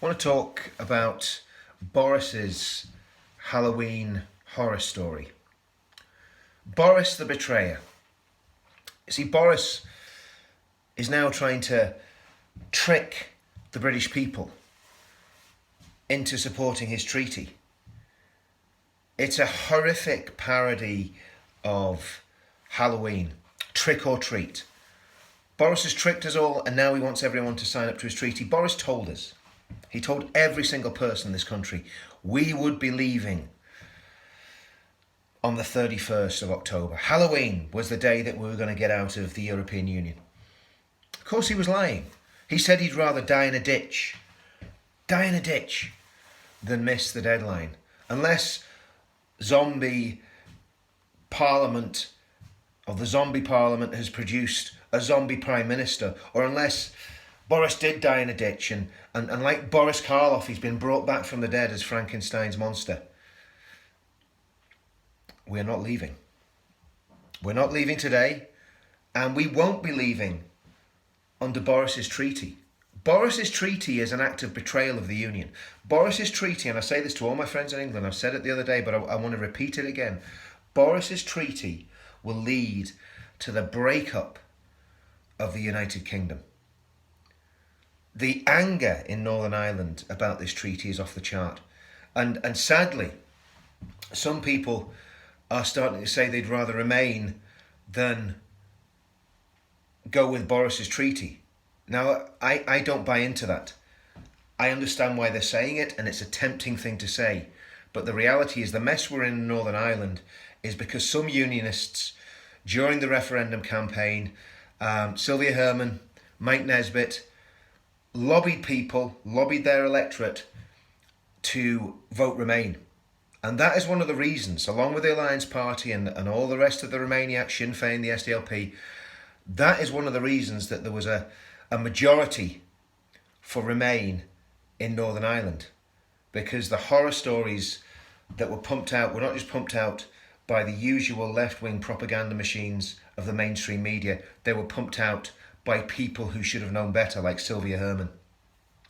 I want to talk about Boris's Halloween horror story. Boris the Betrayer. You see, Boris is now trying to trick the British people into supporting his treaty. It's a horrific parody of Halloween, trick or treat. Boris has tricked us all and now he wants everyone to sign up to his treaty. Boris told us, he told every single person in this country, we would be leaving on the 31st of October. Halloween was the day that we were going to get out of the European Union. Of course he was lying. He said he'd rather die in a ditch, than miss the deadline. Unless zombie parliament, or the zombie parliament has produced a zombie prime minister, or unless Boris did die in a ditch and like Boris Karloff, he's been brought back from the dead as Frankenstein's monster. We're not leaving. We're not leaving today, and we won't be leaving under Boris's treaty. Boris's treaty is an act of betrayal of the Union. Boris's treaty, and I say this to all my friends in England, I've said it the other day, but I want to repeat it again. Boris's treaty will lead to the breakup of the United Kingdom. The anger in Northern Ireland about this treaty is off the chart. And sadly, some people are starting to say they'd rather remain than go with Boris's treaty. Now, I don't buy into that. I understand why they're saying it, and it's a tempting thing to say. But the reality is the mess we're in Northern Ireland is because some unionists, during the referendum campaign, Sylvia Herman, Mike Nesbitt, lobbied their electorate to vote Remain. And that is one of the reasons, along with the Alliance Party and all the rest of the Remainiacs, Sinn Féin, the SDLP, that is one of the reasons that there was a majority for Remain in Northern Ireland. Because the horror stories that were pumped out were not just pumped out by the usual left-wing propaganda machines of the mainstream media, they were pumped out by people who should have known better, like Sylvia Herman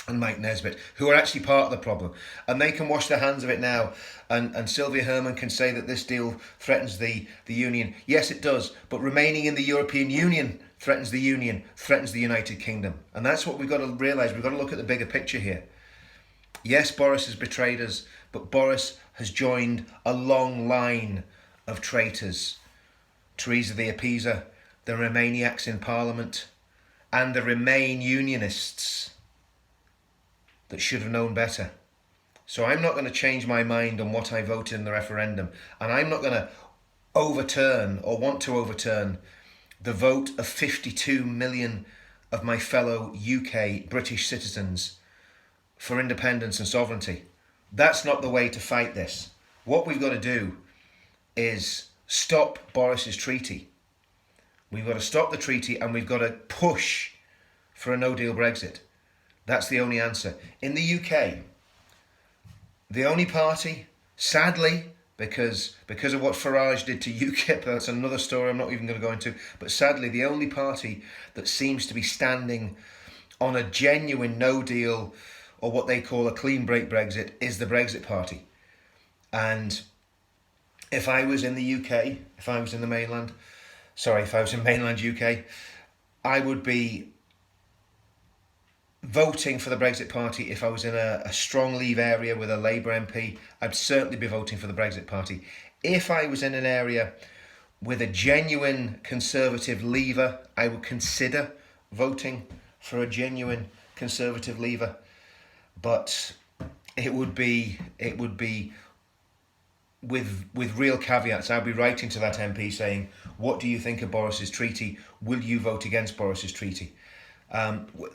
and Mike Nesbitt, who are actually part of the problem. And they can wash their hands of it now. And Sylvia Herman can say that this deal threatens the Union. Yes, it does. But remaining in the European Union threatens the Union, threatens the United Kingdom. And that's what we've got to realise. We've got to look at the bigger picture here. Yes, Boris has betrayed us, but Boris has joined a long line of traitors. Theresa the Appeaser, the Remainiacs in Parliament, and the Remain Unionists that should have known better. So I'm not going to change my mind on what I voted in the referendum, and I'm not going to overturn or want to overturn the vote of 52 million of my fellow UK British citizens for independence and sovereignty. That's not the way to fight this. What we've got to do is stop Boris's treaty. We've got to stop the treaty and we've got to push for a no-deal Brexit. That's the only answer. In the UK, the only party, sadly, because of what Farage did to UKIP, that's another story I'm not even going to go into, but sadly the only party that seems to be standing on a genuine no-deal or what they call a clean break Brexit is the Brexit Party. And if I was in the UK, if I was in mainland UK, I would be voting for the Brexit Party. If I was in a strong Leave area with a Labour MP, I'd certainly be voting for the Brexit Party. If I was in an area with a genuine Conservative Leaver, I would consider voting for a genuine Conservative Leaver. But it would be with real caveats. I'd be writing to that MP saying, what do you think of Boris's treaty? Will you vote against Boris's treaty?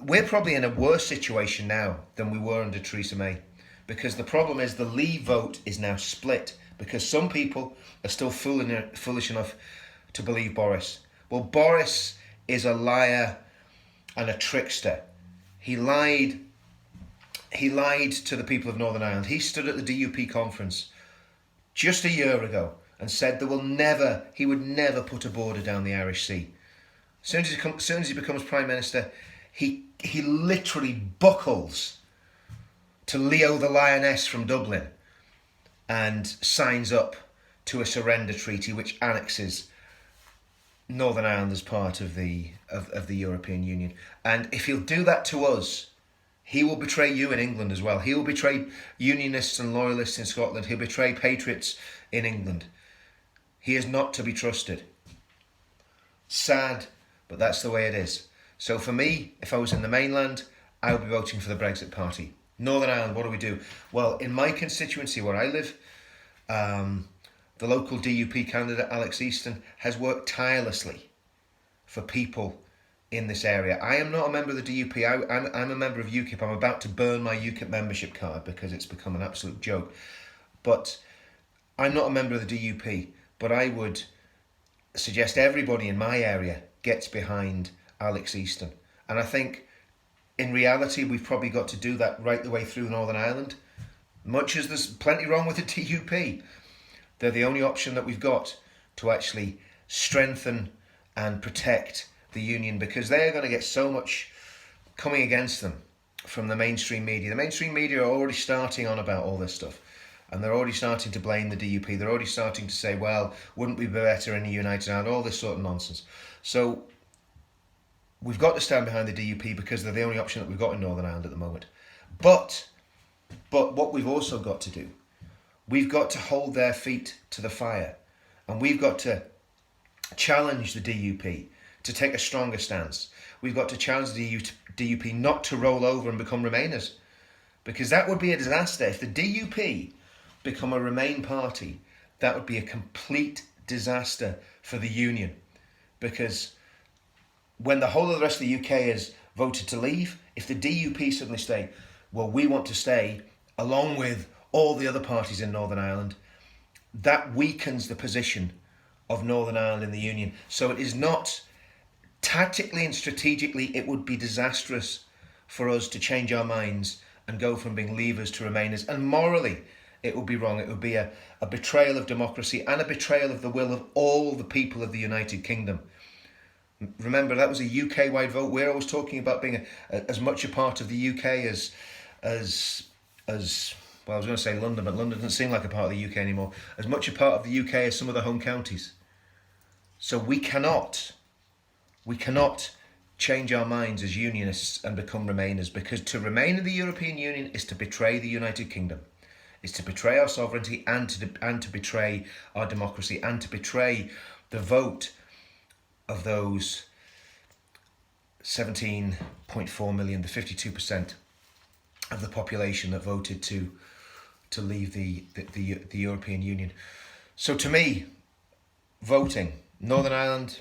We're probably in a worse situation now than we were under Theresa May, because the problem is the Leave vote is now split because some people are still foolish enough to believe Boris. Well, Boris is a liar and a trickster. He lied to the people of Northern Ireland. He stood at the DUP conference just a year ago and said he would never put a border down the Irish Sea. As soon as he becomes Prime Minister, he literally buckles to Leo the Lioness from Dublin and signs up to a surrender treaty which annexes Northern Ireland as part of the European Union. And if he'll do that to us, he will betray you in England as well. He will betray unionists and loyalists in Scotland. He'll betray patriots in England. He is not to be trusted. Sad, but that's the way it is. So for me, if I was in the mainland, I would be voting for the Brexit Party. Northern Ireland, what do we do? Well, in my constituency where I live, the local DUP candidate, Alex Easton, has worked tirelessly for people in this area. I am not a member of the DUP. I'm a member of UKIP. I'm about to burn my UKIP membership card because it's become an absolute joke. But I'm not a member of the DUP. But I would suggest everybody in my area gets behind Alex Easton. And I think in reality, we've probably got to do that right the way through Northern Ireland. Much as there's plenty wrong with the DUP, they're the only option that we've got to actually strengthen and protect the union, because they're going to get so much coming against them from the mainstream media. The mainstream media are already starting on about all this stuff, and they're already starting to blame the DUP. They're already starting to say, well, wouldn't we be better in a united Ireland? All this sort of nonsense. So we've got to stand behind the DUP because they're the only option that we've got in Northern Ireland at the moment. But what we've also got to do, we've got to hold their feet to the fire, and we've got to challenge the DUP to take a stronger stance. We've got to challenge the DUP not to roll over and become Remainers, because that would be a disaster. If the DUP become a Remain party, that would be a complete disaster for the union, because when the whole of the rest of the UK has voted to leave, if the DUP suddenly say, well, we want to stay along with all the other parties in Northern Ireland, that weakens the position of Northern Ireland in the union. So it is not, tactically and strategically, it would be disastrous for us to change our minds and go from being leavers to Remainers. And morally, it would be wrong. It would be a betrayal of democracy and a betrayal of the will of all the people of the United Kingdom. Remember, that was a UK-wide vote. We're always talking about being as much a part of the UK as well, I was going to say London, but London doesn't seem like a part of the UK anymore. As much a part of the UK as some of the home counties. So we cannot change our minds as unionists and become Remainers, because to remain in the European Union is to betray the United Kingdom. It's to betray our sovereignty and to betray our democracy and to betray the vote of those 17.4 million, the 52% of the population that voted to leave the European Union. So to me, voting, Northern Ireland,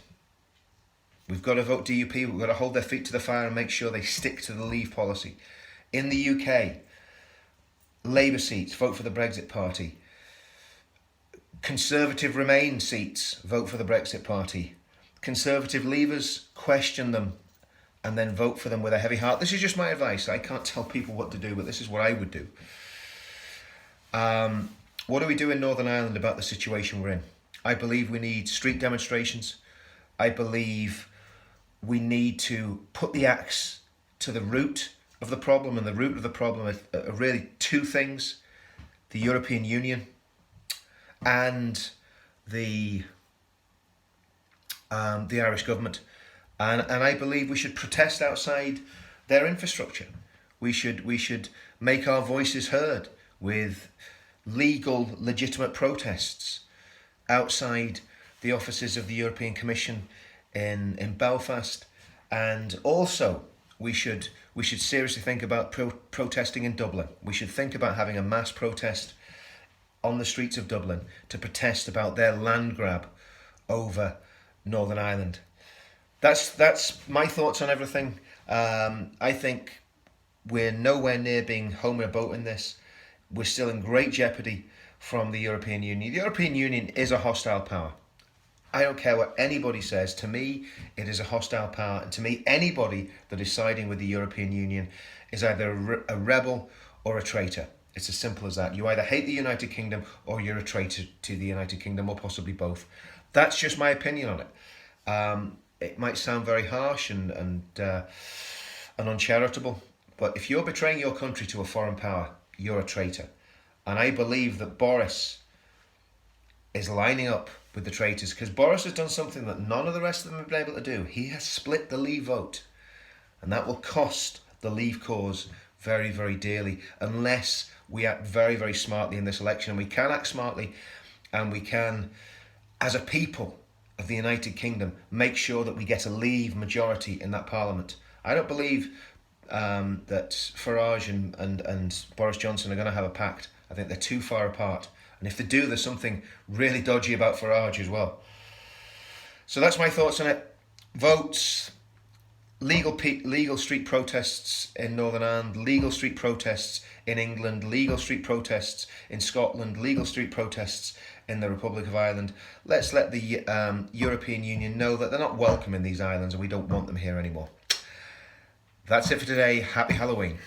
we've got to vote DUP, we've got to hold their feet to the fire and make sure they stick to the Leave policy. In the UK, Labour seats, vote for the Brexit Party. Conservative Remain seats, vote for the Brexit Party. Conservative Leavers, question them and then vote for them with a heavy heart. This is just my advice. I can't tell people what to do, but this is what I would do. What do we do in Northern Ireland about the situation we're in? I believe we need street demonstrations. I believe we need to put the axe to the root of the problem, and the root of the problem are really two things: the European Union and the Irish government. And I believe we should protest outside their infrastructure. We should make our voices heard with legal, legitimate protests outside the offices of the European Commission in Belfast. And also, we should seriously think about protesting in Dublin. We should think about having a mass protest on the streets of Dublin to protest about their land grab over Northern Ireland. That's my thoughts on everything. I think we're nowhere near being home in a boat in this. We're still in great jeopardy from the European Union. The European Union is a hostile power. I don't care what anybody says. To me, it is a hostile power. And to me, anybody that is siding with the European Union is either a rebel or a traitor. It's as simple as that. You either hate the United Kingdom or you're a traitor to the United Kingdom, or possibly both. That's just my opinion on it. It might sound very harsh and uncharitable, But if you're betraying your country to a foreign power, you're a traitor. And I believe that Boris is lining up with the traitors, because Boris has done something that none of the rest of them have been able to do. He has split the Leave vote. And that will cost the Leave cause very, very dearly, unless we act very, very smartly in this election. And we can act smartly, and we can, as a people of the United Kingdom, make sure that we get a Leave majority in that parliament. I don't believe that Farage and Boris Johnson are going to have a pact. I think they're too far apart. And if they do, there's something really dodgy about Farage as well. So that's my thoughts on it. Votes, legal street protests in Northern Ireland, legal street protests in England, legal street protests in Scotland, legal street protests in the Republic of Ireland. Let's let the European Union know that they're not welcome in these islands and we don't want them here anymore. That's it for today. Happy Halloween.